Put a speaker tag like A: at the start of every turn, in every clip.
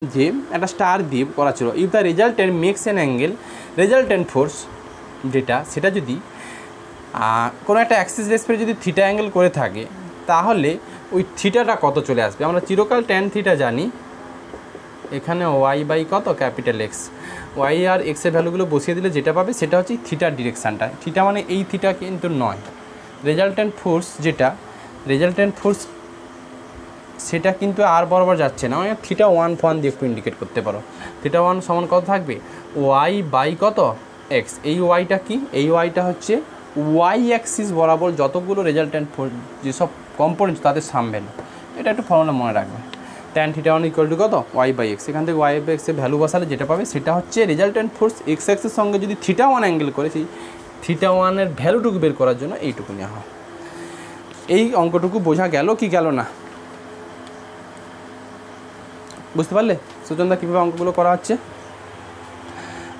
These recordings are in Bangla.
A: যে একটা স্টার দিয়ে করা ছিল, if the resultant makes an angle, resultant force যেটা সেটা যদি কোনো একটা অ্যাক্সিস রেসপে যদি থিটা অ্যাঙ্গেল করে থাকে, তাহলে ওই থিটাটা কত চলে আসবে? আমরা চিরকাল ট্যান থিটা জানি, এখানে ওয়াই বাই কত ক্যাপিটাল এক্স, ওয়াই আর এক্সের ভ্যালুগুলো বসিয়ে দিলে যেটা পাবে সেটা হচ্ছে থিটার ডিরেকশানটা। থিটা মানে এই থিটা কিন্তু নয়, রেজাল্টেন্ট ফোর্স যেটা রেজাল্টেন্ট ফোর্স সেটা কিন্তু আর বরাবর যাচ্ছে না, মানে থিটা ওয়ান ফোয়ান দিয়ে একটু ইন্ডিকেট করতে পারো। থিটা ওয়ান সমান কত থাকবে? ওয়াই বাই কত এক্স। এই ওয়াইটা কি? এই ওয়াইটা হচ্ছে ওয়াই অ্যাক্সিস বরাবর যতগুলো রেজাল্টেন্ট ফোর্স যেসব কম্পোনেন্টস তাদের সাম ভ্যালু। এটা একটু ফর্মুলা মনে রাখবে, tan theta one equal to কত? Y by x. এখান থেকে ওয়াই বাই এক্সের ভ্যালু বসালে যেটা পাবে সেটা হচ্ছে রেজাল্টেন্ট ফোর্স এক্স অ্যাক্সের সঙ্গে যদি থিটা ওয়ান অ্যাঙ্গেল করে সেই থিটা ওয়ানের ভ্যালুটুকু বের করার জন্য এইটুকু নেওয়া হয়। এই অঙ্কটুকু বোঝা গেল কি গেল না? বুঝতে পারলে সুচন্দা কীভাবে অঙ্কগুলো করা হচ্ছে?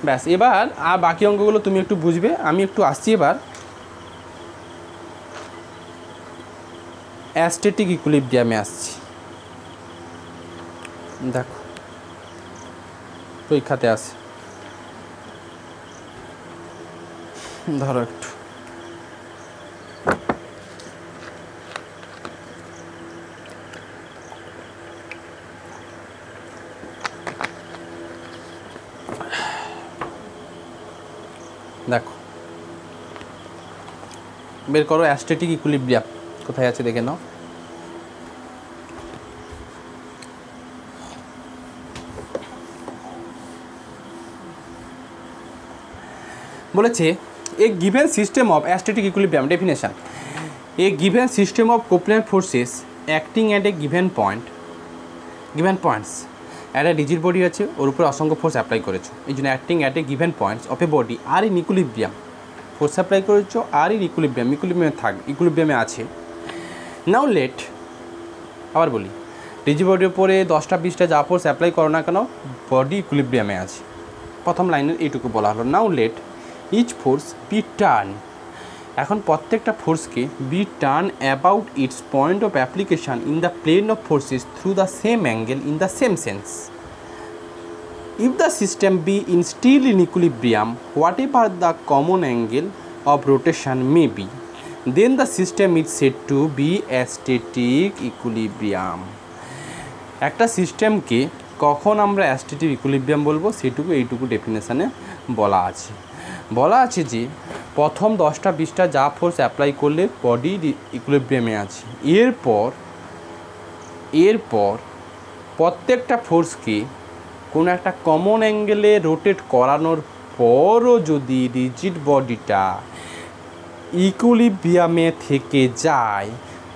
A: ব্যাস, এবার আর বাকি অঙ্কগুলো তুমি একটু বুঝবে, আমি একটু আসছি এবার অ্যাস্টেটিক ইকুইলিব্রিয়ামে আসছি। দেখো পরীক্ষাতে আসে, ধরো একটু দেখো, বের করো অ্যাস্টেটিক ইকুইলিব্রিয়াম কোথায় আছে দেখে নাও। বলেছে a given system of astatic equilibrium definition, a given system of coplanar forces acting at a given points at a rigid body আছে, ওর উপরে অসংখ্য ফোর্স অ্যাপ্লাই করেছো, এই জন্য acting at a given points of a body are in equilibrium, force apply করেছো আর ইন ইকুইলিব্রিয়ামে আছে। নাও লেট, আবার বলি, রিজিড বডির উপরে 10টা 20টা যা ফোর্স অ্যাপ্লাই করো না কেন, বডি ইকুইলিব্রিয়ামে আছে। প্রথম লাইনের এইটুকু বলা হলো, now let each force be turn, এখন প্রত্যেকটা ফোর্সকে be turn about its point of application in the plane of forces through the same angle in the same sense. If the system be in still in equilibrium whatever the common angle of rotation may be, then the system is said to be astatic equilibrium. একটা সিস্টেমকে কখন আমরা অ্যাস্টেটিক ইকুইলিব্রিয়াম বলবো সেটুকু এইটুকু ডেফিনেশানে বলা আছে যে প্রথম 10টা 20টা যা ফোর্স অ্যাপ্লাই করলে বডি ইকুইলিব্রিয়ামে আছে, এরপর প্রত্যেকটা ফোর্সকে কোনো একটা কমন অ্যাঙ্গেলে রোটেট করানোর পরও যদি রিজিড বডিটা ইকুইলিব্রিয়ামে থেকে যায়,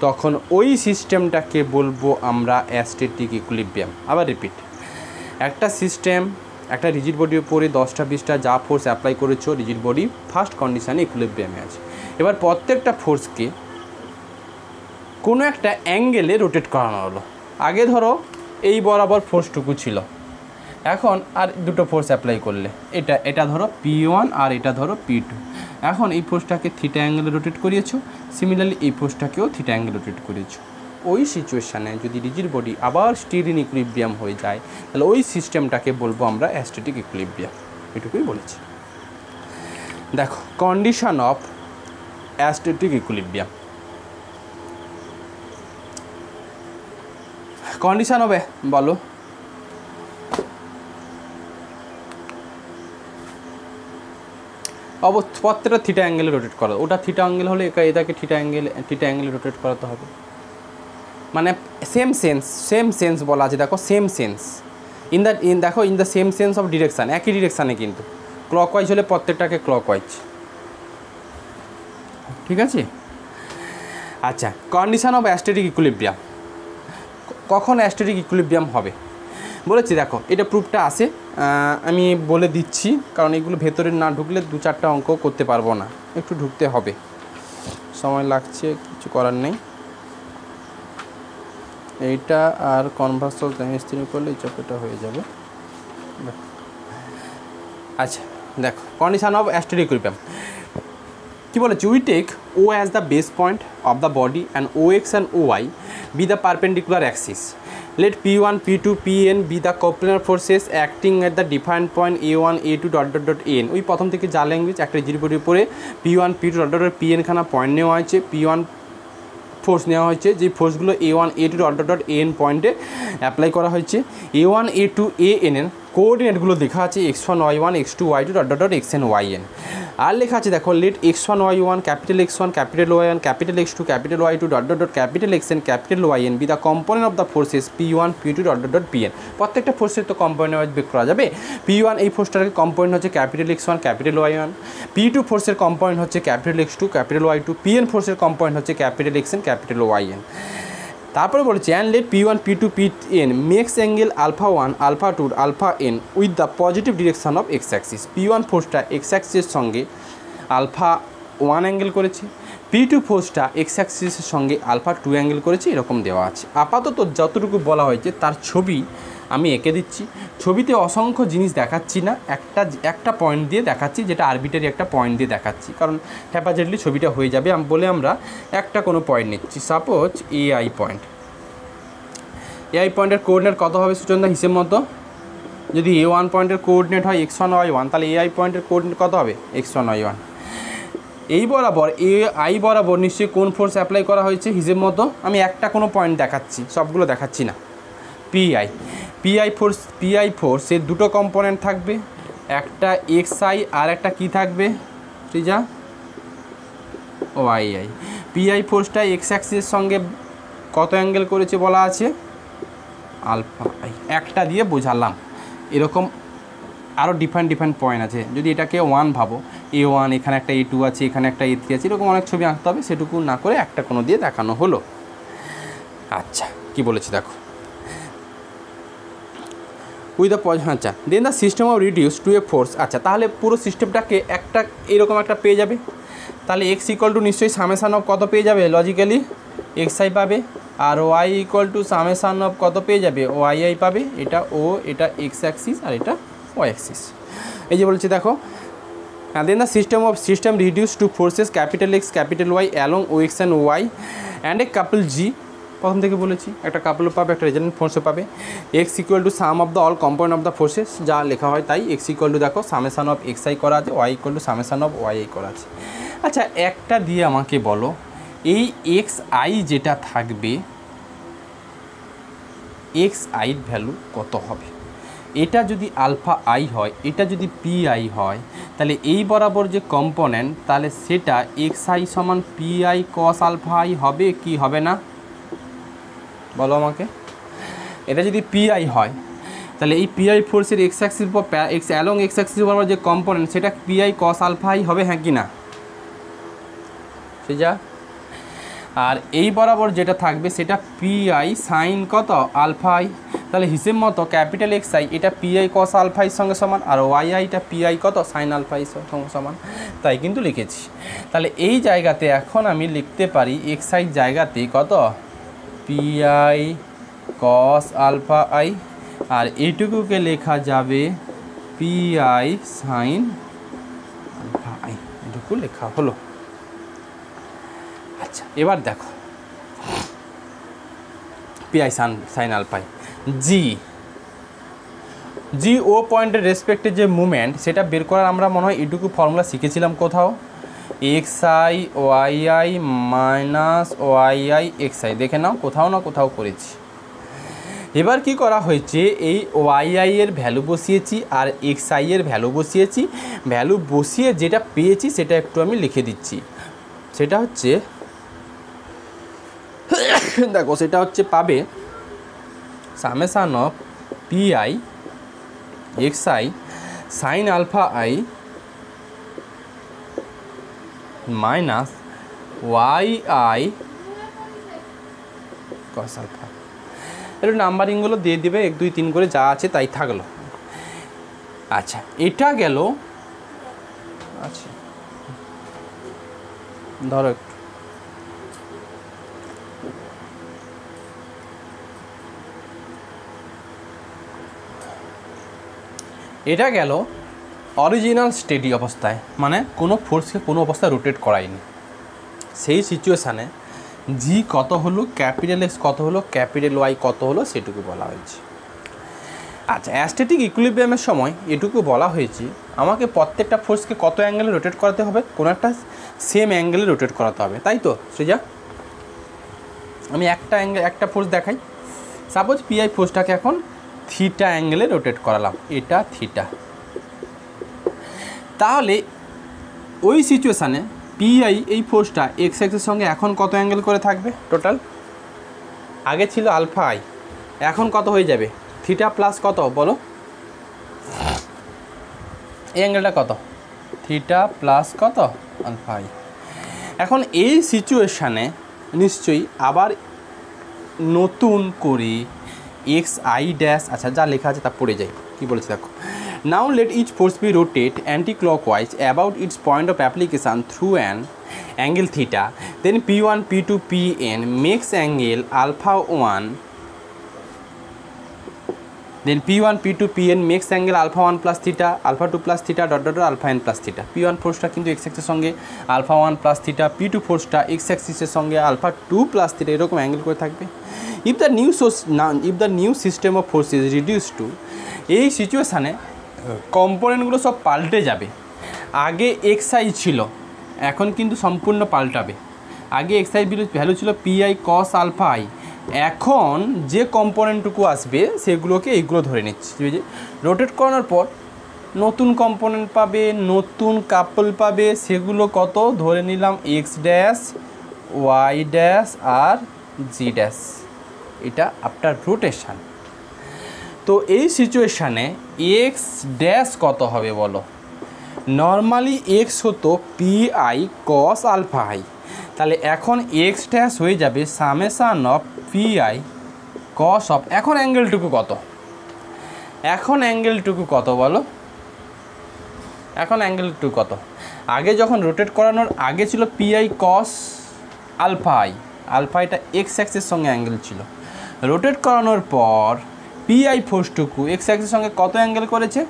A: তখন ওই সিস্টেমটাকে বলবো আমরা অ্যাস্টেটিক ইকুইলিব্রিয়াম। আবার রিপিট, একটা সিস্টেম একটা রিজিড বডির উপরে 10টা 20টা যা ফোর্স অ্যাপ্লাই করেছো, রিজিড বডি ফার্স্ট কন্ডিশানে ইকুইলিব্রিয়ামে আছে। এবার প্রত্যেকটা ফোর্সকে কোনো একটা অ্যাঙ্গেলে রোটেট করানো হলো। আগে ধরো এই বরাবর ফোর্সটুকু ছিল, এখন আর দুটো ফোর্স অ্যাপ্লাই করলে এটা ধরো P1 আর এটা ধরো P2, এখন এই ফোর্সটাকে থিটা অ্যাঙ্গেলে রোটেট করিয়েছো, সিমিলারলি এই ফোর্সটাকেও থিটা অ্যাঙ্গেলে রোটেট করিয়েছো। ওই সিচুয়েশানে যদি রিজিড বডি আবার স্টিল ইন ইকুইলিব্রিয়াম হয়ে যায়, তাহলে ওই সিস্টেমটাকে বলবো আমরা অ্যাস্টেটিক ইকুইলিব্রিয়াম। এটুকুই বলেছি। দেখো condition of astatic equilibrium, condition হবে বলো। প্রত্যেকটা থিটা অ্যাঙ্গেলে রোটেট করা, ওটা থিটা অ্যাঙ্গেল হলে এটাকে থিটা অ্যাঙ্গেলে রোটেট করাতে হবে, মানে সেম সেন্স বলা আছে। দেখো same sense in the same sense of direction, একই ডিরেকশানে কিন্তু ক্লকওয়াইজ হলে প্রত্যেকটাকে ক্লকওয়াইজ, ঠিক আছে। আচ্ছা, কন্ডিশন অফ অ্যাস্টেটিক ইকুইলিব্রিয়াম, কখন অ্যাস্টেটিক ইকুইলিব্রিয়াম হবে বলেছি। দেখো এটা প্রুফটা আসে, আমি বলে দিচ্ছি, কারণ এগুলো ভেতরে না ঢুকলে 2-4টা অঙ্ক করতে পারবো না, একটু ঢুকতে হবে, সময় লাগছে, কিছু করার নেই। এইটা আর কনভার্সাল কেমিস্ট্রি করলে এই চ্যাপ্টারটা হয়ে যাবে। আচ্ছা দেখো কন্ডিশন অফ অ্যাস্টেটিক ইকুইলিব্রিয়াম কি বলেছে, we take O as the base point of the body and O X and O Y be the perpendicular axis let P1 P2 Pn be the coplanar forces acting at the defined point A1 A2 dot dot dot An ওই প্রথম থেকে যা ল্যাঙ্গুয়েজ একটা জিরোর উপরে P1 P2 dot dot Pn খানা পয়েন্ট নেওয়া হয়েছে, P1 ফোর্স নেওয়া হয়েছে, যে ফোর্সগুলো A1 A2 dot dot dot An পয়েন্টে অ্যাপ্লাই করা হয়েছে। A1 A2 An এর কোঅর্ডিনেটগুলো লেখা আছে x1 y1 x2 y2 dot dot dot xn yn। আর লেখা আছে দেখো let x1 y1 capital x1 capital y1 capital x2 capital y2 dot dot dot capital xn capital yn be the component of the forces P1 P2 dot dot dot Pn। প্রত্যেকটা ফোর্সের তো কম্পোনেন্ট ওয়াইজ বের করা যাবে। P1 এই ফোর্সটার কম্পোনেন্ট হচ্ছে capital x1 capital y1, P2 ফোর্সের কম্পোনেন্ট হচ্ছে capital x2 capital y2, Pn ফোর্সের কম্পোনেন্ট হচ্ছে ক্যাপিটাল xn ক্যাপিটাল yn। তারপরে বলেছে and let P1 P2 Pn makes angle alpha 1 alpha 2 alpha n with the positive direction of x axis. P1 ফোর্সটা এক্স অ্যাক্সিসের সঙ্গে আলফা 1 অ্যাঙ্গেল করেছে, P2 ফোর্সটা এক্স অ্যাক্সিসের সঙ্গে আলফা 2 অ্যাঙ্গেল করেছে, এরকম দেওয়া আছে। আপাতত যতটুকু বলা হয়েছে তার ছবি আমি এঁকে দিচ্ছি। ছবিতে অসংখ্য জিনিস দেখাচ্ছি না, একটা পয়েন্ট দিয়ে দেখাচ্ছি, যেটা আরবিটারি একটা পয়েন্ট দিয়ে দেখাচ্ছি, কারণ হ্যাপাজেটলি ছবিটা হয়ে যাবে বলে আমরা একটা কোনো পয়েন্ট নিচ্ছি। সাপোজ AI পয়েন্ট, AI পয়েন্টের কোঅর্ডিনেট কত হবে সুচন্দা হিসেব মতো? যদি A1 পয়েন্টের কোঅর্ডিনেট হয় x1 y1, তাহলে AI পয়েন্টের কোঅর্ডিনেট কত হবে x1 y1। এই বরাবর AI বরাবর নিশ্চয়ই কোন ফোর্স অ্যাপ্লাই করা হয়েছে হিসেব মতো? আমি একটা কোনো পয়েন্ট দেখাচ্ছি, সবগুলো দেখাচ্ছি না। PI ফোর্সের দুটো কম্পোনেন্ট থাকবে, একটা XI আর একটা কি থাকবে শ্রীজা? YI। PI ফোর্সটা এক্স অ্যাক্সিসের সঙ্গে কত অ্যাঙ্গেল করেছে বলা আছে? Alpha I. একটা দিয়ে বোঝালাম। এরকম আরও ডিফারেন্ট পয়েন্ট আছে। যদি এটাকে 1 ভাবো, A1, এখানে একটা A2 আছে, এখানে একটা A3 আছে, এরকম অনেক ছবি আঁকতে হবে, সেটুকু না করে একটা কোনো দিয়ে দেখানো হলো। আচ্ছা কি বলেছি দেখো, উইথ দ্য আচ্ছা then the system of reduce to a force. আচ্ছা তাহলে পুরো সিস্টেমটাকে একটা এরকম একটা পেয়ে যাবে। তাহলে x ইকুয়াল টু নিশ্চয়ই সামেশান অফ কত পেয়ে যাবে? লজিক্যালি xi পাবে, আর y equal to summation of কত পেয়ে যাবে? yi পাবে। এটা ও, এটা x অ্যাক্সিস আর এটা y অ্যাক্সিস। এই যে বলছি দেখো, then the system reduce to forces capital X capital Y along OX and Y and a couple G। প্রথম থেকে বলেছি একটা কাপলও পাবে, একটা রেজাল্টেন্ট ফোর্সও পাবে। x equal to some of the all component of the forces, যা লেখা হয় তাই। x ইকুয়াল টু দেখো সামেশান অফ xi করা আছে, y equal to summation of yi করা আছে। আচ্ছা একটা দিয়ে আমাকে বলো, এই xi যেটা থাকবে, xi এর ভ্যালু কত হবে? এটা যদি আলফা আই হয়, এটা যদি PI হয়, তাহলে এই বরাবর যে কম্পোনেন্ট, তাহলে সেটা xi সমান PI cos আলফা আই হবে কি হবে না? বলো আমাকে। এটা যদি PI হয়, তাহলে এই PI ফোর্সের এক্স অ্যাক্সিস উপর অ্যালং এক্স অ্যাক্সিস বরাবর যে কম্পোনেন্ট, সেটা PI cos আলফা আই হবে, হ্যাঁ কি না? সে যা। আর এই বরাবর যেটা থাকবে সেটা PI সাইন কত? Alpha I. তাহলে হিসেব মতো ক্যাপিটাল XI এটা PI cos আলফা আইয়ের সঙ্গে সমান, আর YIটা PI কত? সাইন আলফা আইয়ের সঙ্গে সমান। তাই কিন্তু লিখেছি। তাহলে এই জায়গাতে এখন আমি লিখতে পারি XI জায়গাতে কত? PI cos আলফা আই, আর এইটুকুকে লেখা যাবে PI সাইন আলফা আই। এটুকু লেখা হলো। আচ্ছা এবার দেখো PI সাইন আলফা আই। জি ও পয়েন্টের রেসপেক্টে যে মুভমেন্ট, সেটা বের করার আমরা মনে হয় এটুকু ফর্মুলা শিখেছিলাম কোথাও, xi yi minus yi xi। দেখে নাও, কোথাও না কোথাও করেছি। এবার কি করা হয়েছে, এই yi এর ভ্যালু বসিয়েছি আর xi এর ভ্যালু বসিয়েছি। ভ্যালু বসিয়ে যেটা পেয়েছি সেটা একটু আমি লিখে দিচ্ছি। সেটা হচ্ছে দেখো, সেটা হচ্ছে পাবে summation of PI xi sine alpha I minus yi cos alpha. একটু নাম্বারিংগুলো দিয়ে দিবে, 1 2 3 করে যা আছে তাই থাকলো। আচ্ছা এটা গেল। আচ্ছা ধরো একটু, এটা গেল অরিজিনাল স্টেডি অবস্থায়, মানে কোনো ফোর্সকে কোনো অবস্থায় রোটেট করায়নি। সেই সিচুয়েশানে জি কত হলো, ক্যাপিটাল এক্স কত হলো, ক্যাপিটাল ওয়াই কত হলো সেটুকু বলা হয়েছে। আচ্ছা, অ্যাস্ট্যাটিক ইকুইলিব্রিয়ামের সময় এটুকু বলা হয়েছে আমাকে প্রত্যেকটা ফোর্সকে কত অ্যাঙ্গেলে রোটেট করাতে হবে, কোনো একটা সেম অ্যাঙ্গেলে রোটেট করাতে হবে, তাই তো সৃজা? আমি একটা ফোর্স দেখাই। সাপোজ পিআই ফোর্সটাকে এখন থিটা অ্যাঙ্গেলে রোটেট করালাম, এটা থিটা। তাহলে ওই সিচুয়েশানে পিআই এই ফোর্সটা এক্স এক্সের সঙ্গে এখন কত অ্যাঙ্গেল করে থাকবে টোটাল? আগে ছিল আলফা আই, এখন কত হয়ে যাবে? থিটা প্লাস কত বলো, এই অ্যাঙ্গেলটা কত? থিটা প্লাস কত? Alpha I. এখন এই সিচুয়েশানে নিশ্চয়ই আবার নতুন করে এক্স আই ড্যাশ, আচ্ছা যা লেখা আছে তা পড়ে যায়, কী বলেছে দেখো। Now let each force be rotate anticlockwise about its point of application through an angle theta, then P1 P2 Pn makes angle alpha 1, then P1 P2 Pn makes angle alpha 1 plus theta, alpha 2 plus theta dot dot alpha n plus theta. P1 ফোর্সটা কিন্তু এক্স এক্সের সঙ্গে আলফা 1 প্লাস থিটা, P2 ফোর্সটা এক্স অ্যাক্সিসের সঙ্গে আলফা 2 প্লাস থিটা, এরকম অ্যাঙ্গেল করে থাকবে। If the new system of force is reduce to, এই সিচুয়েশানে কম্পোনেন্টগুলো সব পাল্টে যাবে। আগে এক্স আই ছিল, এখন কিন্তু সম্পূর্ণ পাল্টাবে। আগে এক্স আই ভ্যালু ছিল পিআই কস আলফা আই, এখন যে কম্পোনেন্টটুকু আসবে সেগুলোকে এইগুলো ধরে নিচ্ছি, বুঝলি? রোটেট করানোর পর নতুন কম্পোনেন্ট পাবে, নতুন কাপল পাবে, সেগুলো কত ধরে নিলাম এক্স ড্যাশ, ওয়াই ড্যাশ আর জি ড্যাশ, এটা আফটার রোটেশন। তো এই সিচুয়েশানে এক্স ড্যাশ কত হবে বলো? নর্মালি এক্স হতো P I cos alpha I, তাহলে এখন এক্স ড্যাশ হয়ে যাবে summation of P I cos of, এখন অ্যাঙ্গেলটুকু কত? এখন অ্যাঙ্গেলটুকু কত বলো? এখন অ্যাঙ্গেলটুকু কত? আগে যখন রোটেট করানোর আগে ছিল P I cos alpha I, alpha এটা এক্স অ্যাক্সের সঙ্গে অ্যাঙ্গেল ছিল। রোটেট করানোর পর পি আই ফোর্সটুকু এক্স অ্যাক্সের সঙ্গে কত অ্যাঙ্গেল করেছে?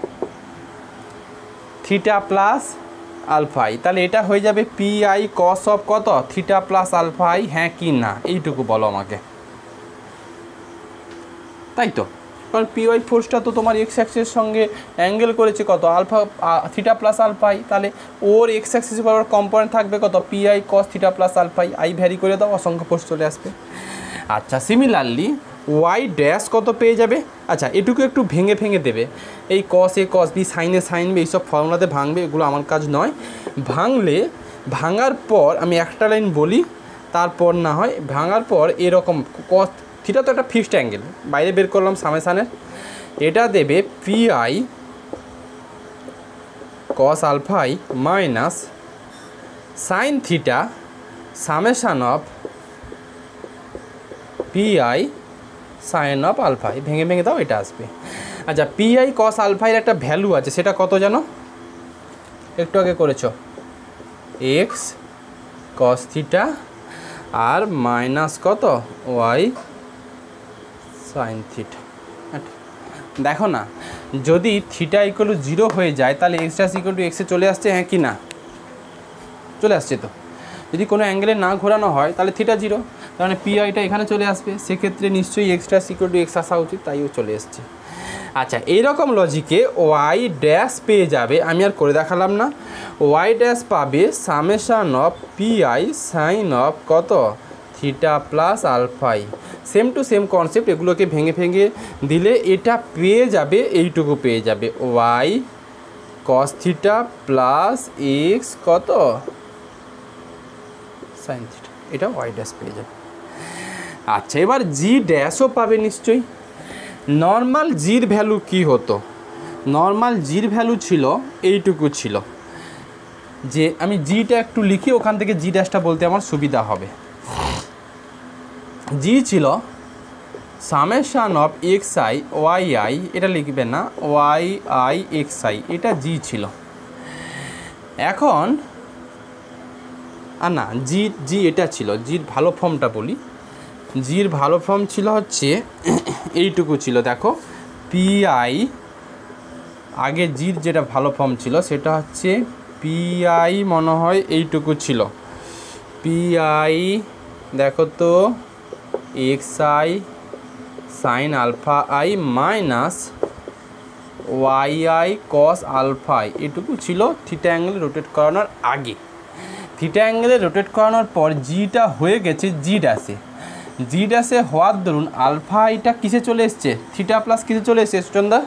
A: থিটা প্লাস আলফা আই, তাহলে এটা হয়ে যাবে পি আই কস অফ কত? থিটা প্লাস আলফা আই, হ্যাঁ কি না এইটুকু বলো আমাকে, তাই তো? কারণ পি ওয়াই ফোর্সটা তো তোমার এক্স অ্যাক্সিসের সঙ্গে অ্যাঙ্গেল করেছে কত? Alpha theta plus alpha I, তাহলে ওর এক্স অ্যাক্সিসের বরাবর কম্পোনেন্ট থাকবে কত? P I cos theta plus alpha I, I vary করে দাও, অসংখ্য ফোর্স চলে আসবে। আচ্ছা, সিমিলারলি ওয়াই ড্যাশ কত পেয়ে যাবে? আচ্ছা, এটুকু একটু ভেঙে ভেঙে দেবে, এই কস এ কস বি সাইন এ সাইন বি এইসব ফর্মুলাতে ভাঙবে, এগুলো আমার কাজ নয়। ভাঙার পর আমি একটা লাইন বলি, তারপর না হয় ভাঙার পর এরকম কস থিটা তো একটা ফিক্সড অ্যাঙ্গেল, বাইরে বের করলাম সামেশানের, এটা দেবে P I cos alpha I minus sine theta summation of P I sine of alpha I, ভেঙে ভেঙে দাও, এটা আসবে। আচ্ছা, পি আই কস আলফাইয়ের একটা ভ্যালু আছে, সেটা কত জানো? একটু আগে করেছো, এক্স কস থিটা আর মাইনাস কত? Y sine theta. দেখো না, যদি থিটা ইকুয়াল টু 0 হয়ে যায় তাহলে এক্স ড্যাশ ইকুয়াল টু এক্সে চলে আসছে, হ্যাঁ কি না? চলে আসছে তো। যদি কোনো অ্যাঙ্গেলে না ঘোরানো হয় তাহলে থিটা 0, তার মানে পি আইটা এখানে চলে আসবে, সেক্ষেত্রে নিশ্চয়ই x dash equal two x আসা উচিত, তাইও চলে এসছে। আচ্ছা, এইরকম লজিকে ওয়াই ড্যাশ পেয়ে যাবে, আমি আর করে দেখালাম না, ওয়াই ড্যাশ পাবে summation of P I sine of কত? থিটা প্লাস আলফাই। সেম টু সেম কনসেপ্ট, এগুলোকে ভেঙে ভেঙে দিলে এটা পেয়ে যাবে, এইটুকু পেয়ে যাবে Y cos theta plus X কত? সাইন থিটা, এটা ওয়াই ড্যাশ পেয়ে যাবে। আচ্ছা, এবার জি ড্যাশও পাবে নিশ্চয়ই। নর্মাল জির ভ্যালু কি হতো? নর্মাল জির ভ্যালু ছিল এইটুকু ছিল, যে আমি জিটা একটু লিখি, ওখান থেকে জি ড্যাশটা বলতে আমার সুবিধা হবে। জি ছিল summation of X I Y I, এটা লিখবে না, ওয়াই আই এক্স আই, এটা জি ছিল। এখন না, জি এটা ছিল, জির ভালো ফর্মটা বলি, জির ভালো ফর্ম ছিল হচ্ছে এইটুকু ছিল, দেখো পি আই, আগে জির যেটা ভালো ফর্ম ছিল সেটা হচ্ছে পি আই, মনে হয় এইটুকু ছিল, পি আই দেখো তো X I sine alpha I minus Y I cos alpha I, এটুকু ছিল থিটা অ্যাঙ্গেলে রোটেট করানোর আগে। থিটা অ্যাঙ্গেলে রোটেট করানোর পর জিটা হয়ে গেছে জি ড্যাশে। জি ড্যাশে হওয়ার দরুন আলফা আইটা কিসে চলে এসছে? থিটা প্লাস কিসে চলে এসছে সুচন্দা?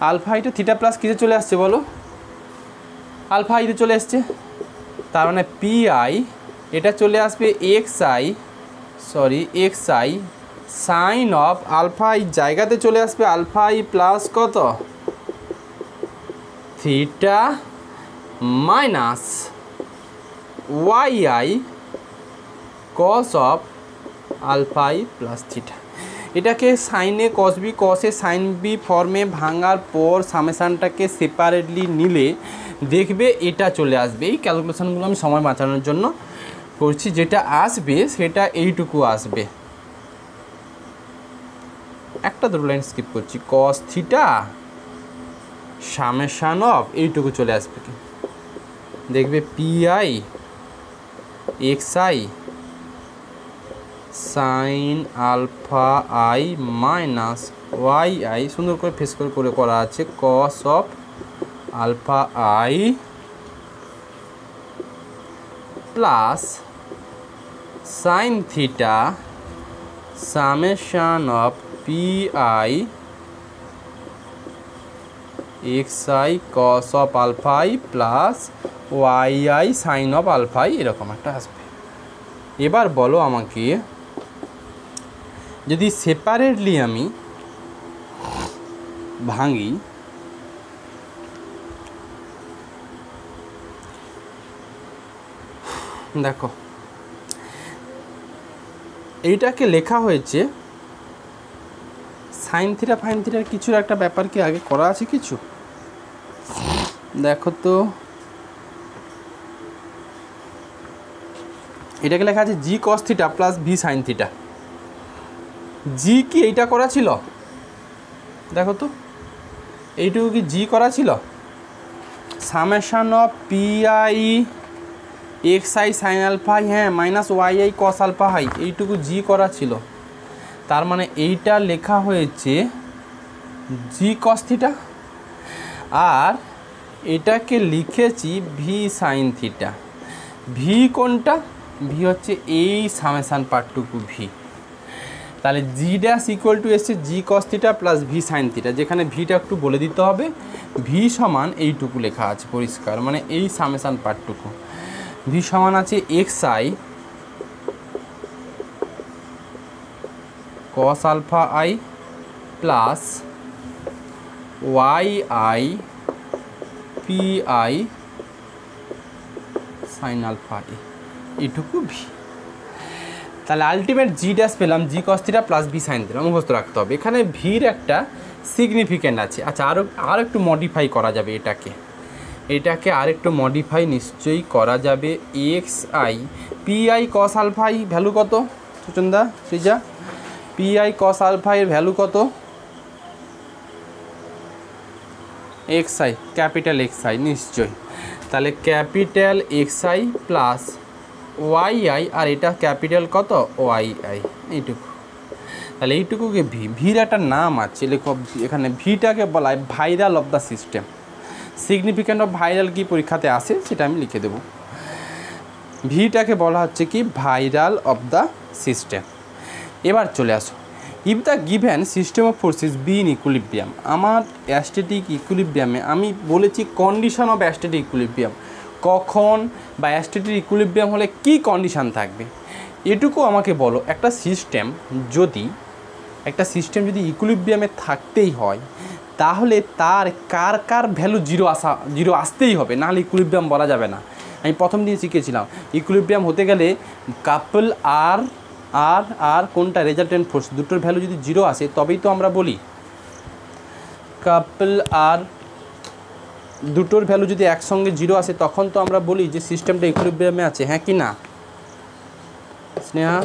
A: আলফা আইটা থিটা প্লাস কিসে চলে আসছে বলো? আলফা আইতে চলে এসছে। তার মানে পি আই এটা চলে আসবে X I sine of alpha I জায়গাতে চলে আসবে আলফা আই প্লাস কত? Theta minus Y I cos of alpha I plus theta. এটাকে সাইনে কস বি কসে সাইন বি ফর্মে ভাঙার পর সামেশানটাকে সেপারেটলি নিলে দেখবে এটা চলে আসবে। এই ক্যালকুলেশনগুলো আমি সময় বাঁচানোর জন্য করছি, যেটা আসবে সেটা এইটুকু আসবে। একটা দুটো লাইন স্কিপ করছি, কস থিটা সামেশান অফ এইটুকু চলে আসবে কি দেখবে P I x I sine alpha I minus Y I, সুন্দর করে ফেস করে করা আছে, cos of alpha I plus sine theta summation of P I x I cos of alpha I plus Y I sine of alpha I, এরকম একটা আসবে। এবার বলো আমাকে, যদি সেপারেটলি আমি ভাঙি, দেখো এইটাকে লেখা হয়েছে সাইন থিটা ফাইন থিটার কিছুর একটা ব্যাপার কি আগে করা আছে কিছু? দেখো তো এটাকে লেখা আছে G cos theta plus V sine theta. G কি এইটা করা ছিল? দেখো তো এইটুকু কি জি করা ছিল? Summation of P I x I sine alpha i, হ্যাঁ, minus Y I cos alpha i, এইটুকু জি করা ছিল। তার মানে এইটা লেখা হয়েছে জি কস থিটা, আর এটাকে লিখেছি ভি সাইন থিটা। ভি কোনটা? ভি হচ্ছে এই সামেশান পার্টটুকু ভি। তাহলে জি ড্যাশ ইকুয়াল টু এসছে G cos theta plus V sine theta, যেখানে ভিটা একটু বলে দিতে হবে। ভি সমান এইটুকু লেখা আছে পরিষ্কার, মানে এই সামেশান পার্টটুকু। ভি সমান আছে x I cos alpha I plus Y i p I sine alpha i, এইটুকু ভি। তাহলে আলটিমেট জি ড্যাশ পেলাম G cos theta plus V sine theta, মুখস্থ রাখতে হবে। এখানে ভির একটা সিগনিফিক্যান্ট আছে। আচ্ছা, আর একটু মডিফাই করা যাবে এটাকে আর একটু মডিফাই নিশ্চয়ই করা যাবে। X i p I cos alpha i value কত Suchanda Srija? P I cos alpha এর ভ্যালু কত? X i, capital x i নিশ্চয়ই। তাহলে capital x i plus Y i, আর এটা ক্যাপিটাল কত? ওয়াই আই, এইটুকু। তাহলে এইটুকুকে ভি, ভির একটা নাম আছে, লেখো এখানে ভিটাকে বলা হয় viral of the system. Significant of viral কি পরীক্ষাতে আসে সেটা আমি লিখে দেব। ভিটাকে বলা হচ্ছে কি ভাইরাল অফ দ্য সিস্টেম। এবার চলে আসো, if the given system of forces be in equilibrium. আমার অ্যাস্টেটিক ইকুইলিব্রিয়ামে আমি বলেছি কন্ডিশন অফ অ্যাস্টেটিক ইকুইলিব্রিয়াম, কখন বা অ্যাস্টেটিক ইকুইলিব্রিয়াম হলে কি কন্ডিশান থাকবে এটুকু আমাকে বলো। একটা সিস্টেম যদি ইকুইলিব্রিয়ামে থাকতেই হয়, তাহলে তার কার ভ্যালু জিরো আসতেই হবে, নাহলে ইকুইলিব্রিয়াম বলা যাবে না। আমি প্রথম দিন শিখেছিলাম ইকুইলিব্রিয়াম হতে গেলে কাপল আর কোনটা রেজাল্টেন্ট ফোর্স দুটোর ভ্যালু যদি জিরো আসে তবেই তো আমরা বলি। কাপল আর দুটোর ভ্যালু যদি একসঙ্গে জিরো আসে তখন তো আমরা বলি যে সিস্টেমটা ইকুইলিব্রিয়ামে আছে, হ্যাঁ কি না স্নেহা?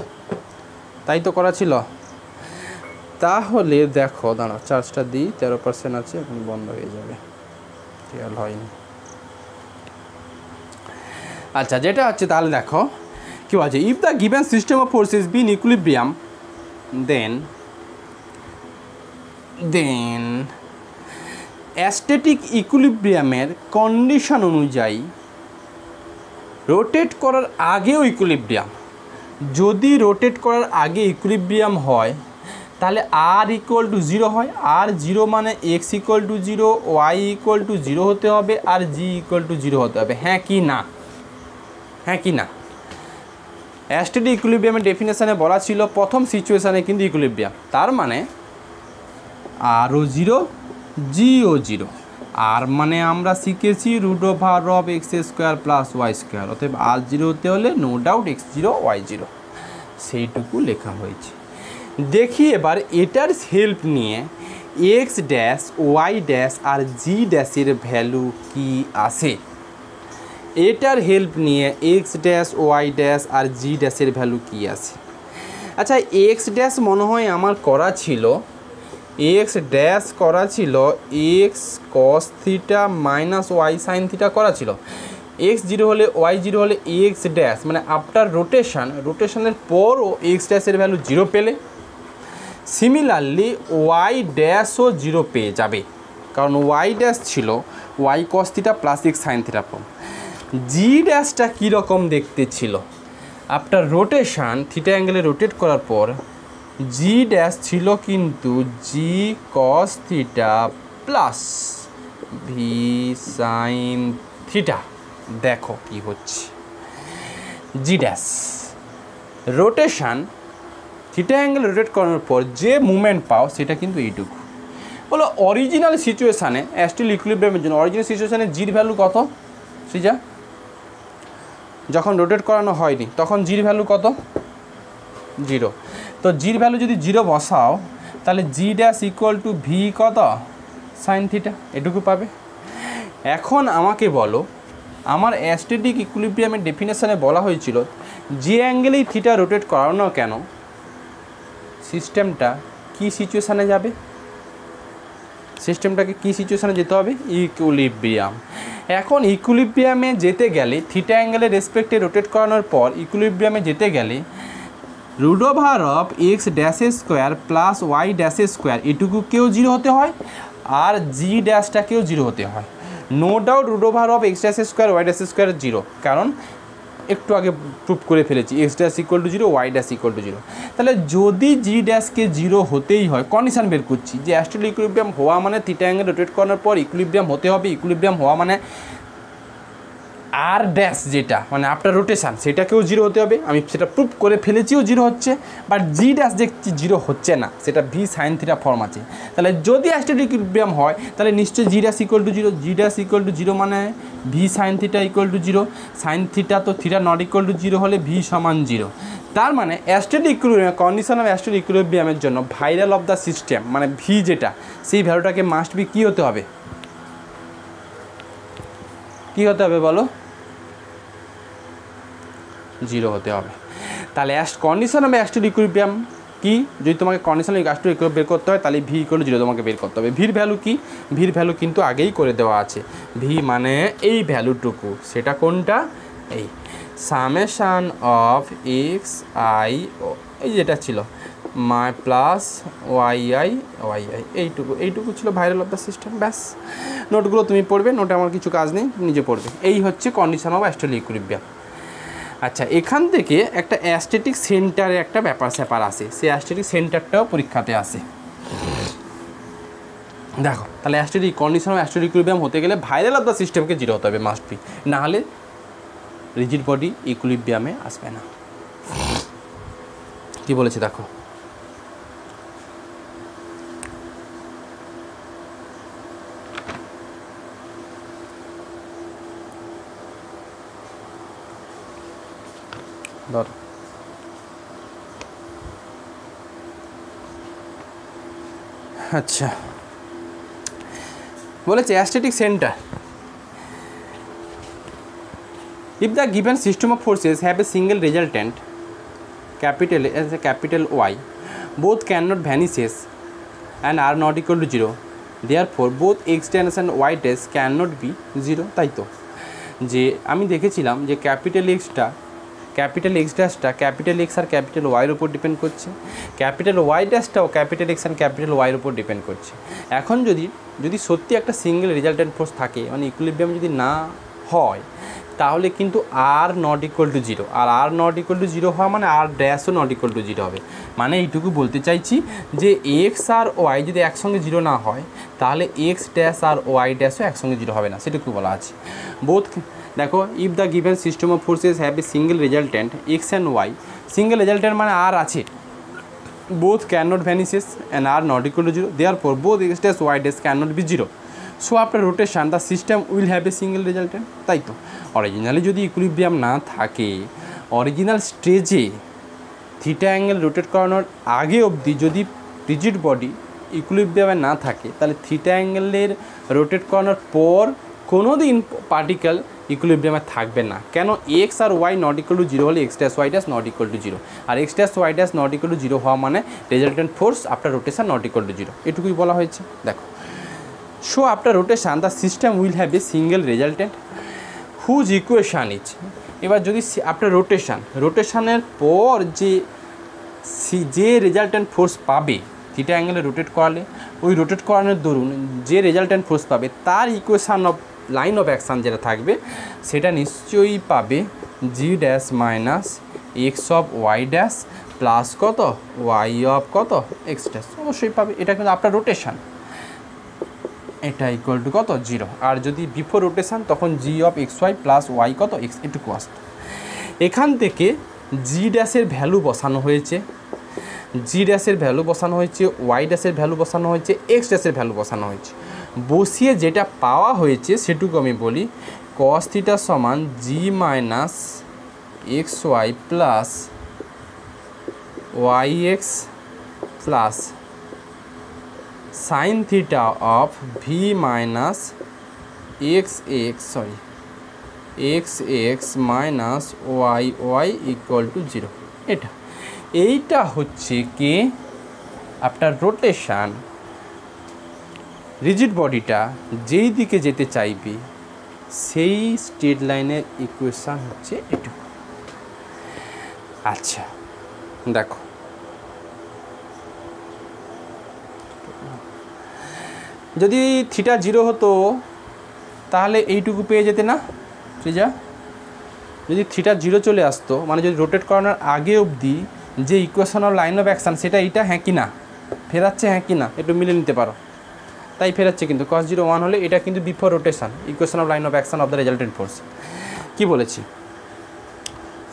A: তাই তো করা ছিল। তাহলে দেখো, দাঁড়াও চার্জটা দিই, 13% আছে, এখন বন্ধ হয়ে যাবে, খেয়াল হয়নি। আচ্ছা, যেটা হচ্ছে তাহলে দেখো কি আছে, if the given system of forces be in equilibrium then astatic ইকুইলিব্রিয়ামের কন্ডিশন অনুযায়ী রোটেট করার আগেও ইকুইলিব্রিয়াম, যদি রোটেট করার আগে ইকুইলিব্রিয়াম হয় তাহলে আর ইকুয়াল টু 0 হয়, আর 0 মানে X equal to 0, Y equal to 0 হতে হবে, আর জি ইকুয়াল টু 0 হতে হবে। হ্যাঁ কি না? হ্যাঁ কি না? অ্যাস্টেটিক ইকুইলিব্রিয়ামের ডেফিনেশানে বলা ছিল প্রথম সিচুয়েশানে কিন্তু ইকুইলিব্রিয়াম, তার মানে আরও 0, জিও 0, আর মানে আমরা শিখেছি √(x² + y²), অতএব আর 0 হতে হলে নো ডাউট x0 y0, সেইটুকু লেখা হয়েছে। দেখি এবার এটার হেল্প নিয়ে x ড্যাশ y ড্যাশ আর g ড্যাশের ভ্যালু কি আসে। এটার হেল্প নিয়ে x ড্যাশ y ড্যাশ আর g ড্যাশের ভ্যালু কি আসে। আচ্ছা x ড্যাশ মনে হয় আমার করা ছিল, x ড্যাশ করা ছিল x cos theta minus y sine theta করা ছিল। x0 হলে y0 হলে x ড্যাশ মানে আফটার রোটেশনের পরও x ড্যাশের ভ্যালু 0 পেলে, সিমিলারলি y ড্যাশও 0 পেয়ে যাবে, কারণ y ড্যাশ ছিল y cos theta plus x sine theta form. G ড্যাশটা কীরকম দেখতে ছিল, আফটার রোটেশন থিটা অ্যাঙ্গেলে রোটেট করার পর জি ড্যাশ ছিল কিন্তু G cos theta plus V sine theta. দেখো কি হচ্ছে, G dash rotation theta angle rotate করানোর পর যে মুভমেন্ট পাও সেটা কিন্তু এইটুকু বলো। অরিজিনাল সিচুয়েশানে অ্যাস্টেটিক ইকুইলিব্রিয়ামের জন্য অরিজিনাল সিচুয়েশানে জির ভ্যালু কত সিজা? যখন রোটেট করানো হয়নি তখন জির ভ্যালু কত? 0। তো জির ভ্যালু যদি 0 বসাও তাহলে জি ড্যাশ ইকুয়াল টু ভি কত সাইন থিটা, এটুকু পাবে। এখন আমাকে বলো, আমার অ্যাস্টেটিক ইকুইলিব্রিয়ামের ডেফিনেশনে বলা হয়েছিল যে অ্যাঙ্গেলেই থিটা রোটেট করানো কেন সিস্টেমটা কি সিচুয়েশানে যাবে, সিস্টেমটাকে কি সিচুয়েশানে যেতে হবে? ইকুইলিব্রিয়াম। এখন ইকুইলিব্রিয়ামে যেতে গেলে থিটা অ্যাঙ্গেলের রেসপেক্টে রোটেট করানোর পর ইকুইলিব্রিয়ামে যেতে গেলে √(x ড্যাশ² প্লাস y ড্যাশ² এটুকুকেও 0 হতে হয়, আর জি ড্যাশটাকেও 0 হতে হয়। নো ডাউট √(x ড্যাশ² y ড্যাশ² 0, কারণ একটু আগে প্রুভ করে ফেলেছি x dash equal to 0, y dash equal to 0। তাহলে যদি জি ড্যাশকে 0 হতেই হয়, কন্ডিশন বের করছি যে অ্যাস্টেটিক ইকুইলিব্রিয়াম হওয়া মানে থিটা অ্যাঙ্গেল রোটেট করানোর পর ইকুইলিব্রিয়াম হতে হবে, ইকুইলিব্রিয়াম হওয়া মানে আর ড্যাশ যেটা মানে আফটার রোটেশন সেটাকেও 0 হতে হবে। আমি সেটা প্রুভ করে ফেলেছিও 0 হচ্ছে, বাট জি ড্যাশ দেখছি 0 হচ্ছে না, সেটা ভি সাইন থিটা ফর্ম আছে। তাহলে যদি অ্যাস্টেটিক ইকুইলিব্রিয়াম হয় তাহলে নিশ্চয়ই G dash equal to 0, G dash equal to 0 মানে V sine theta equal to 0, sine theta তো থিটা নট ইকুয়াল টু 0 হলে ভি সমান 0। তার মানে astatic equilibrium condition of astatic ইকুইলিব্রিয়ামের জন্য ভাইরাল অফ দ্য সিস্টেম মানে ভি যেটা, সেই ভ্যালুটাকে মাস্ট বি কী হতে হবে? কী হতে হবে বলো? 0 হতে হবে। তাহলে কন্ডিশন অফ অ্যাস্টেটিক ইকুইলিব্রিয়াম কি? যদি তোমাকে কন্ডিশন অফ অ্যাস্টেটিক ইকুইলিব্রিয়াম বের করতে হয় তাহলে ভি ইকুয়াল টু 0 তোমাকে বের করতে হবে। ভির ভ্যালু কি? ভির ভ্যালু কিন্তু আগেই করে দেওয়া আছে, ভি মানে এই ভ্যালুটুকু, সেটা কোনটা? এই সামেশান অফ এক্স আই, এই যেটা ছিল মাই প্লাস ওয়াই আই এইটুকু ছিল ভাইরাল অফ দ্য সিস্টেম। ব্যাস, নোটগুলো তুমি পড়বে, নোটে আমার কিছু কাজ নেই, নিজে পড়বে। এই হচ্ছে কন্ডিশন অফ অ্যাস্টেটিক ইকুইলিব্রিয়াম। আচ্ছা, এখান থেকে একটা অ্যাস্টেটিক সেন্টারে একটা ব্যাপার স্যাপার আসে, সেই অ্যাস্টেটিক সেন্টারটাও পরীক্ষাতে আসে। দেখো তাহলে অ্যাস্টেটিক কন্ডিশন অফ অ্যাস্টেটিক ইকুইলিব্রিয়াম হতে গেলে ভাইরাল অফ দ্য সিস্টেমকে 0 হতে হবে মাস্ট বি, নাহলে রিজিড বডি ইকুইলিব্রিয়ামে আসবে না। কি বলেছে দেখো, ধর আচ্ছা বলেছে অ্যাস্টেটিক centre, if the given system of forces have a single resultant capital as a capital Y, both cannot vanishes and are not equal to 0, therefore both x dash and y dash cannot be 0। তাই তো যে আমি দেখেছিলাম যে ক্যাপিটাল এক্সটা ক্যাপিটাল এক্স ড্যাশটা ক্যাপিটাল এক্স আর ক্যাপিটাল ওয়াইয়ের উপর ডিপেন্ড করছে, ক্যাপিটাল ওয়াই ড্যাশটাও ক্যাপিটাল এক্স অ্যান্ড ক্যাপিটাল ওয়াইয়ের উপর ডিপেন্ড করছে। এখন যদি সত্যি একটা সিঙ্গেল রেজাল্টেন্ট ফোর্স থাকে, মানে ইকুইলিব্রিয়াম যদি না হয়, তাহলে কিন্তু R not equal to zero, আর R not equal to zero হওয়া মানে আর ড্যাশও নট ইকুয়াল টু জিরো হবে। মানে এইটুকু বলতে চাইছি যে এক্স আর ওয়াই যদি একসঙ্গে জিরো না হয়, তাহলে এক্স ড্যাশ আর ওয়াই ড্যাশও একসঙ্গে জিরো হবে না, সেটুকু বলা আছে। বোথ দেখো, if the given system of forces have a single resultant X and Y, single resultant মানে আর আছে, both cannot vanishes and are not equal to 0, therefore both x dash y dash cannot be 0. So after rotation the system will have a single resultant, তাই তো অরিজিনালি যদি ইকুইলিব্রিয়াম না থাকে, অরিজিনাল স্টেজে থিটা অ্যাঙ্গেল রোটেট করানোর আগে অবধি যদি রিজিড বডি ইকুইলিব্রিয়ামে না থাকে, তাহলে থিটা অ্যাঙ্গেলের রোটেট করানোর পর কোনো দিন পার্টিকেল ইকুইলিব্রিয়ামে থাকবে না। কেন? এক্স আর y not equal to zero হলে x dash Y dash not equal to zero, আর x dash Y dash not equal to zero হওয়া মানে resultant force after rotation not equal to zero, এটুকুই বলা হয়েছে। দেখো, so after rotation the system will have a single resultant whose equation is, এবার যদি আফটার রোটেশনের পর যে রেজাল্টেন্ট ফোর্স পাবে থিটা অ্যাঙ্গেলে রোটেট করালে, ওই রোটেট করানোর দরুন যে রেজাল্টেন্ট ফোর্স পাবে তার equation of line of action যেটা থাকবে সেটা নিশ্চয়ই পাবে G dash minus x of y dash plus কত ওয়াই অফ কত এক্স ড্যাশ, অবশ্যই পাবে। এটা কিন্তু আফটার রোটেশন, এটা ইকুয়াল টু কত জিরো। আর যদি বিফোর রোটেশন তখন G of x Y plus y কত এক্স, এটুকু আসতো। এখান থেকে জি ড্যাশের ভ্যালু বসানো হয়েছে, জি ড্যাশের ভ্যালু বসানো হয়েছে, ওয়াই ড্যাশের ভ্যালু বসানো হয়েছে, এক্স ড্যাশের ভ্যালু বসানো হয়েছে। বসিয়ে যেটা পাওয়া হয়েছে সেটুকু আমি বলি, কস থিটা সমান G minus x Y plus Y x plus sine theta of V minus x x minus Y Y equal to zero. এইটা হচ্ছে কি আফটার রোটেশন রিজিড বডিটা যেই দিকে যেতে চাইবে সেই স্ট্রেট লাইনের ইকুয়েশান হচ্ছে এটুকু। আচ্ছা দেখো, যদি থিটা জিরো হতো তাহলে এইটুকু পেয়ে যেতে না ফ্রিজা, যদি থিটা জিরো চলে আসতো মানে যদি রোটেট করানোর আগে অবধি যে equation of line of action সেটা এইটা হ্যাঁ কি না ফেরাচ্ছে, হ্যাঁ কি না একটু মিলে নিতে পারো, তাই ফেরাচ্ছে। কিন্তু cos 0 1 হলে এটা কিন্তু before rotation equation of line of action of the resultant force. কি বলেছি,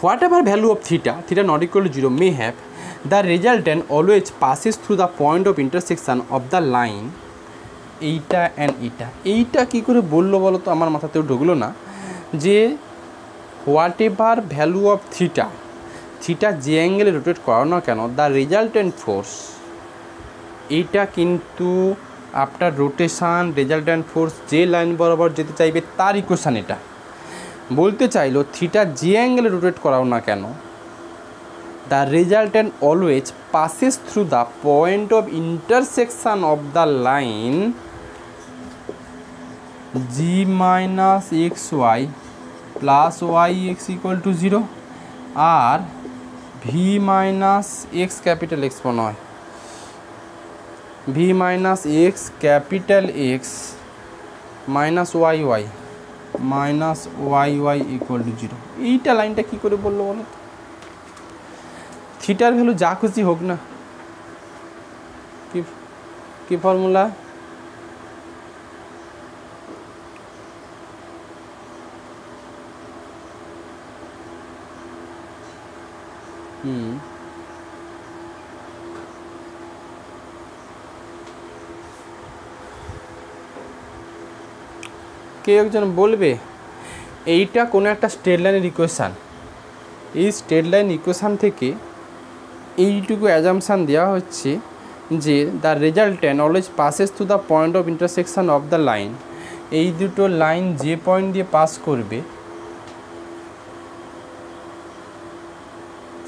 A: what ever value of theta not equal to zero may have the resultant always passes through the point of intersection of the line, এইটা অ্যান্ড এইটা কী করে বললো বলো তো, আমার মাথাতেও ঢুকলো না। যে what ever value of theta যে অ্যাঙ্গেলে রোটেট করো না কেন, দ্য রেজাল্টেন্ট ফোর্স, এইটা কিন্তু আফটার রোটেশান রেজাল্টেন্ট ফোর্স যে লাইন বরাবর যেতে চাইবে তার ইকুয়েশান। এটা বলতে চাইলো থিটা যে অ্যাঙ্গেলে রোটেট করাও না কেন, the resultant always passes through the point of intersection of the line G minus x Y plus Y X equal to zero, আর V minus X capital X মনে হয়, V minus X capital X minus Y Y equal to zero. এইটা লাইনটা কী করে বললো বলো তো? থিটার ভ্যালু যা খুশি হোক না, কি ফর্মুলা, কেউ একজন বলবে এইটা কোনো একটা স্ট্রেট লাইনের ইকুয়েশান, এই স্ট্রেট লাইন ইকুয়েশান থেকে এইটুকু অ্যাজাম্পশান দেওয়া হচ্ছে যে the resultant always passes to the point of intersection of the line, এই দুটো লাইন যে পয়েন্ট দিয়ে পাস করবে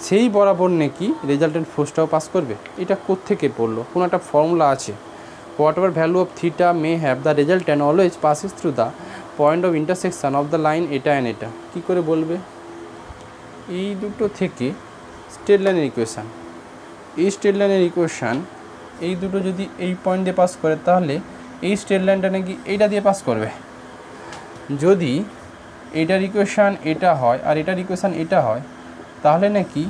A: সেই বরাবর নাকি রেজাল্টেন্ট ফোর্সটাও পাস করবে। এটা কোত্থেকে পড়লো? কোনো একটা ফর্মুলা আছে, what ever value of theta may have the resultant always passes through the point of intersection of the line, এটা অ্যান্ড এটা। কী করে বলবে? এই দুটো থেকে স্ট্রেট লাইনের ইকুয়েশান, এই স্ট্রেট লাইনের ইকুয়েশান এই দুটো যদি এই পয়েন্ট দিয়ে পাস করে তাহলে এই স্ট্রেট লাইনটা নাকি এইটা দিয়ে পাস করবে। যদি এটার ইকুয়েশান এটা হয় আর এটার ইকুয়েশান এটা হয় তাহলে নাকি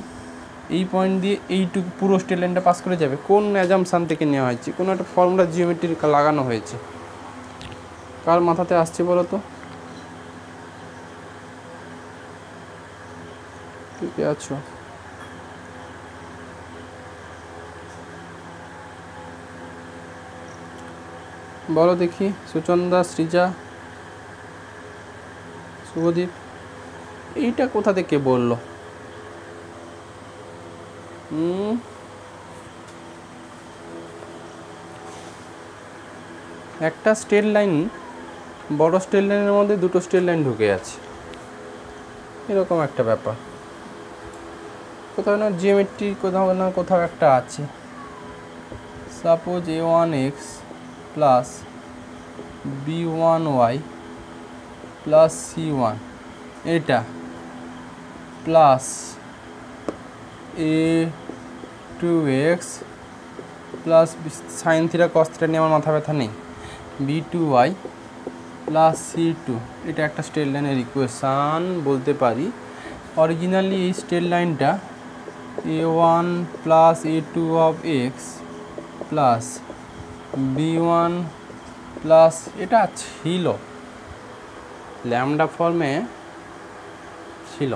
A: এই পয়েন্ট দিয়ে এইটুকু পুরো স্ট্রেট লাইনটা পাস করে যাবে। কোন অ্যাজাম্পশান থেকে নেওয়া হয়েছে? কোনো একটা ফর্মুলা জিওমেট্রি লাগানো হয়েছে। কার মাথাতে আসছে বলো তো? ঠিক আছো? বলো দেখি, সুচন্দা, সৃজা, শুভদীপ, এইটা কোথা থেকে বললো? একটা স্ট্রেট লাইন, বড় স্ট্রেট লাইনের মধ্যে দুটো স্ট্রেট লাইন ঢুকে আছে, এরকম একটা ব্যাপার। কোথাও না জিওমেট্রি কোথাও না কোথাও একটা আছে। Suppose a1x plus b1y plus c1 এটা plus a2x plus sine theta cos theta নিয়ে আমার মাথা ব্যথা নেই, b2y প্লাস c2 এটা একটা স্ট্রেট লাইনের ইকুয়েশান বলতে পারি। অরিজিনালি এই স্ট্রেট লাইনটা a1 plus a2 of x plus b1 plus এটা ছিল ল্যামডা ফর্মে ছিল।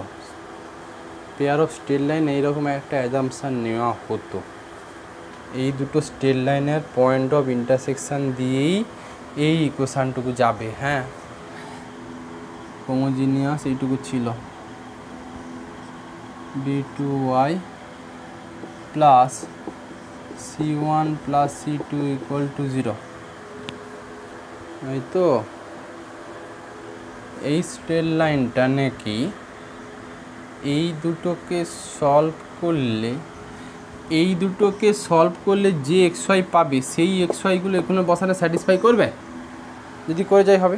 A: পেয়ার অফ স্ট্রেট লাইন এইরকম একটা অ্যাজাম্পশান নেওয়া হতো। এই দুটো স্ট্রেট লাইনের পয়েন্ট অফ ইন্টারসেকশান দিয়েই এই ইকুয়েশানটুকু যাবে। হ্যাঁ, হোমোজিনিয়াস এইটুকু ছিল, b2y plus c1 plus c2 equal to 0। এই তো এই স্ট্রেট লাইনটা নাকি এই দুটোকে সলভ করলে যে এক্স ওয়াই পাবে সেই এক্স ওয়াইগুলো এখানে বসানো স্যাটিসফাই করবে। যদি করে যায় হবে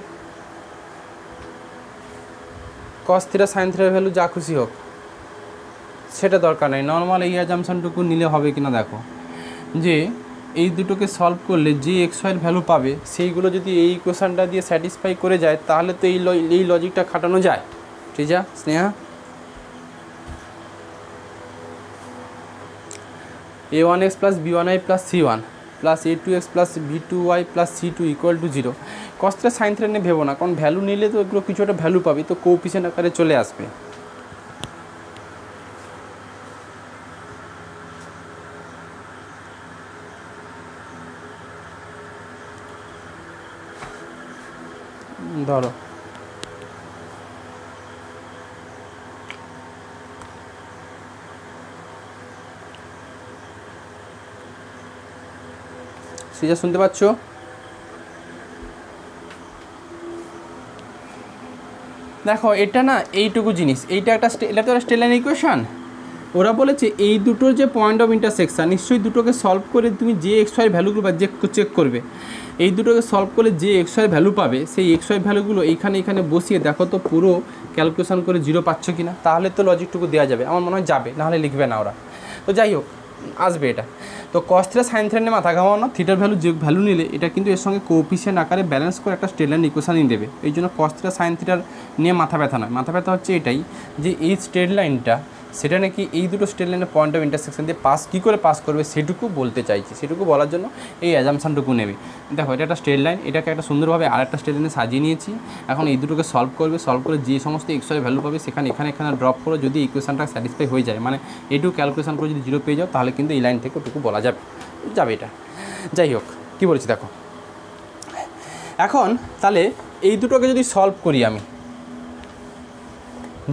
A: কস থিটা সাইন থিটার ভ্যালু যা খুশি হোক, সেটা দরকার নেই। নর্মাল এই অ্যাজাম্পশনটুকু নিলে হবে কিনা দেখো, যে এই দুটোকে সলভ করলে যে এক্স ওয়াইয়ের ভ্যালু পাবে সেইগুলো যদি এই ইকুয়েশানটা দিয়ে স্যাটিসফাই করে যায় তাহলে তো এই লজিকটা খাটানো যায়। ঠিক আছে Sneha? a1x plus b1y plus c1 plus a2x plus b2y plus c2 equal to 0। Cos theta sine theta নিয়ে ভেবো না, কারণ ভ্যালু নিলে তো এগুলো কিছু একটা ভ্যালু পাবে, তো কোএফিসিয়েন্ট আকারে চলে আসবে। ধরো সৃজা শুনতে পাচ্ছ? দেখো এটা না এইটুকু জিনিস, এটা তো একটা স্ট্রেট লাইন ইকুয়েশান। ওরা বলেছে এই দুটোর যে পয়েন্ট অফ ইন্টারসেকশান নিশ্চয়ই দুটোকে সলভ করে তুমি যে এক্স ওয়াই ভ্যালুগুলো চেক করবে। এই দুটোকে সলভ করলে যে এক্স ওয়াই ভ্যালু পাবে সেই এক্স ওয়াই ভ্যালুগুলো এখানে বসিয়ে দেখো তো পুরো ক্যালকুলেশন করে 0 পাচ্ছ কি না, তাহলে তো লজিকটুকু দেওয়া যাবে। আমার মনে হয় যাবে, নাহলে লিখবে না ওরা। তো যাই হোক, আসবে এটা। তো কস থিটা সাইন থিটা নিয়ে মাথা ঘামাও না, থিটার ভ্যালু যে ভ্যালু নিলে এটা কিন্তু এর সঙ্গে কোএফিসিয়েন্ট আকারে ব্যালেন্স করে একটা স্ট্রেট লাইন ইকুয়েশানই দেবে। এই জন্য কস থিটা সাইন থিটার নিয়ে মাথা ব্যথা নয়, মাথা ব্যথা হচ্ছে এটাই যে এই স্ট্রেট লাইনটা সেটা নাকি এই দুটো স্ট্রেট লাইনের পয়েন্ট অফ ইন্টারসেকশন দিয়ে কী করে পাস করবে সেটুকু বলতে চাইছি। সেটুকু বলার জন্য এই অ্যাজাম্পশানটুকু নেবে। দেখো এটা একটা স্ট্রেট লাইন, এটাকে একটা সুন্দরভাবে আরেকটা স্ট্রেট লাইনে সাজিয়ে নিয়েছি। এখন এই দুটোকে সলভ করে যে সমস্ত এক্স ওয়াই ভ্যালু পাবে এখানে ড্রপ করে যদি ইকুয়েশানটা স্যাটিসফাই হয়ে যায়, মানে এইটুকু ক্যালকুলেশন করে যদি 0 পেয়ে যাও তাহলে কিন্তু এই লাইন থেকে ওটুকু বলা যাবে এটা। যাই হোক, কী বলেছি দেখো। এখন তাহলে এই দুটোকে যদি সলভ করি আমি,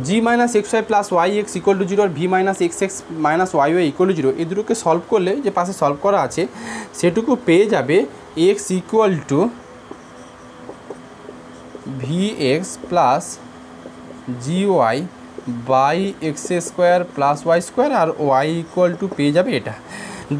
A: g minus x Y plus Y X equal to 0 আর V minus x x minus Y Y equal to 0, এই দুটোকে সলভ করলে যে পাশে সলভ করা আছে সেটুকু পেয়ে যাবে X equal to V X plus G Y by x square plus Y square, আর ওয়াই ইকুয়াল টু পেয়ে যাবে এটা।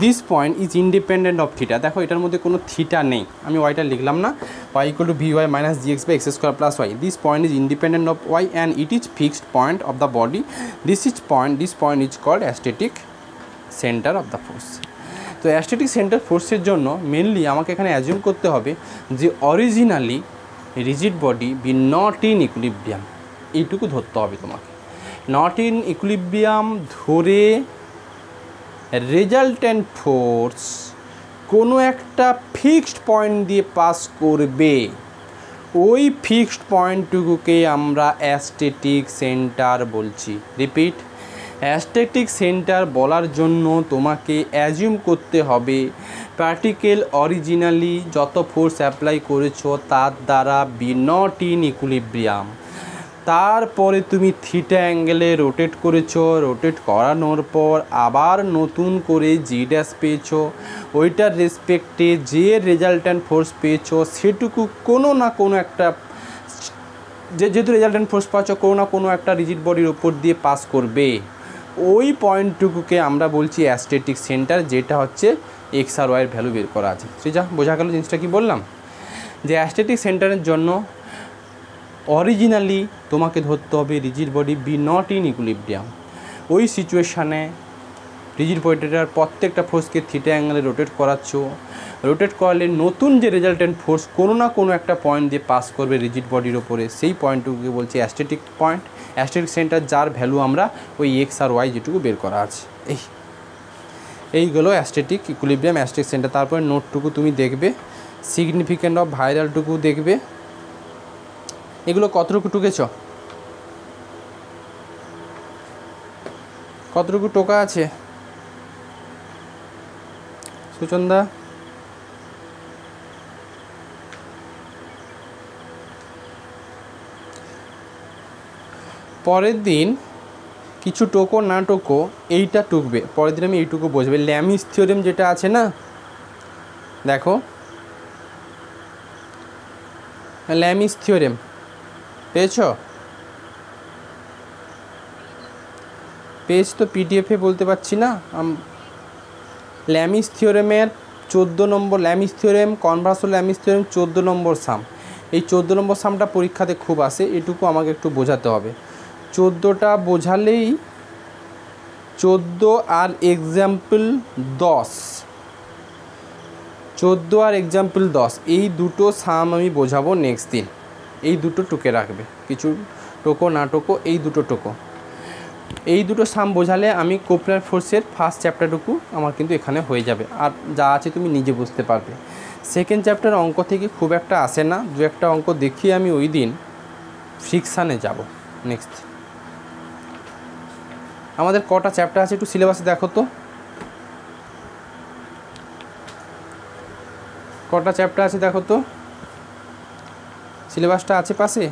A: This point is independent of theta. দেখো এটার মধ্যে কোনো থিটা নেই, আমি ওয়াইটা লিখলাম না, y equal to V y minus G x by x square plus y. This point is independent of y and it is fixed point of the body. This point is called astatic centre of the force. তো অ্যাস্টেটিক সেন্টার ফোর্সের জন্য মেনলি আমাকে এখানে অ্যাজিউম করতে হবে যে originally rigid body be not in equilibrium, এইটুকু ধরতে হবে তোমাকে। নট ইন ইকুইলিব্রিয়াম ধরে রেজাল্ট্যান্ট ফোর্স কোনো একটা ফিক্সড পয়েন্ট দিয়ে পাস করবে, ওই ফিক্সড পয়েন্টটুকুকে আমরা অ্যাস্টেটিক সেন্টার বলছি। রিপিট, অ্যাস্টেটিক সেন্টার বলার জন্য তোমাকে অ্যাজিউম করতে হবে পার্টিকেল অরিজিনালি যত ফোর্স অ্যাপ্লাই করেছো তার দ্বারা বি নট ইন ইকুইলিব্রিয়াম। তারপরে তুমি থিটা অ্যাঙ্গেলে রোটেট করেছো, রোটেট করানোর পর আবার নতুন করে জি ড্যাশ পেয়েছো, ওইটার রেসপেক্টে যে রেজাল্ট্যান্ট ফোর্স পেয়েছো সেটুকু কোনো না কোনো একটা, যেহেতু রেজাল্ট্যান্ট ফোর্স পাচ্ছ কোনো না কোনো একটা রিজিড বডির ওপর দিয়ে পাস করবে, ওই পয়েন্টটুকুকে আমরা বলছি অ্যাস্টেটিক সেন্টার, যেটা হচ্ছে এক্স আর ওয়াইয়ের ভ্যালু বের করা আছে। যা বোঝা গেল জিনিসটা কি বললাম, যে অ্যাস্টেটিক সেন্টারের জন্য অরিজিনালি তোমাকে ধরতে হবে rigid body be not in equilibrium. ওই সিচুয়েশানে রিজিড বডিটার প্রত্যেকটা ফোর্সকে থিটা অ্যাঙ্গেলে রোটেট করাচ্ছ, রোটেট করালে নতুন যে রেজাল্টেন্ট ফোর্স কোনো না কোনো একটা পয়েন্ট দিয়ে পাস করবে রিজিড বডির ওপরে, সেই পয়েন্টটুকুকে বলছি অ্যাস্টেটিক পয়েন্ট, অ্যাস্টেটিক সেন্টার, যার ভ্যালু আমরা ওই এক্স আর ওয়াই যেটুকু বের করা আছে। এইগুলো অ্যাস্টেটিক ইকুইলিব্রিয়াম, অ্যাস্টেটিক সেন্টার। তারপরে নোটটুকু তুমি দেখবে, সিগনিফিক্যান্ট অফ ভাইরালটুকু দেখবে, এগুলো কতটুকু টুকেছ, কতটুকু টোকা আছে সুচন্দা? পরের দিন কিছু টোকো না টোকো এইটা টুকবে, পরের দিন আমি এইটুকু বসবে। ল্যামিস থিওরেম যেটা আছে না, দেখো ল্যামিস থিওরেম পেয়েছ? পেজ তো পিডিএফে বলতে পারছি না। ল্যামিস থিওরেমের 14 নম্বর, ল্যামিস থিওরেম, কনভার্স ল্যামিস থিওরেম 14 নম্বর সাম। এই 14 নম্বর সামটা পরীক্ষাতে খুব আসে, এটুকু আমাকে একটু বোঝাতে হবে। 14টা বোঝালেই 14 আর এক্সাম্পল 10, 14 আর এক্সাম্পল 10, এই দুটো সাম আমি বোঝাবো নেক্সট দিন। এই দুটো টুকে রাখবে, কিছু টোকো না টোকো এই দুটো টোকো, এই দুটো সাম বোঝালে আমি কোপলার ফোর্সের ফার্স্ট চ্যাপ্টারটুকু আমার কিন্তু এখানে হয়ে যাবে, আর যা আছে তুমি নিজে বুঝতে পারবে। সেকেন্ড চ্যাপ্টার অঙ্ক থেকে খুব একটা আসে না, দু একটা অঙ্ক দেখিয়ে আমি ওই দিন ফ্রিকশানে যাব। নেক্সট আমাদের কটা চ্যাপ্টার আছে একটু সিলেবাসে দেখো তো, কটা চ্যাপ্টার আছে দেখো তো, সিলেবাসটা আছে পাশে?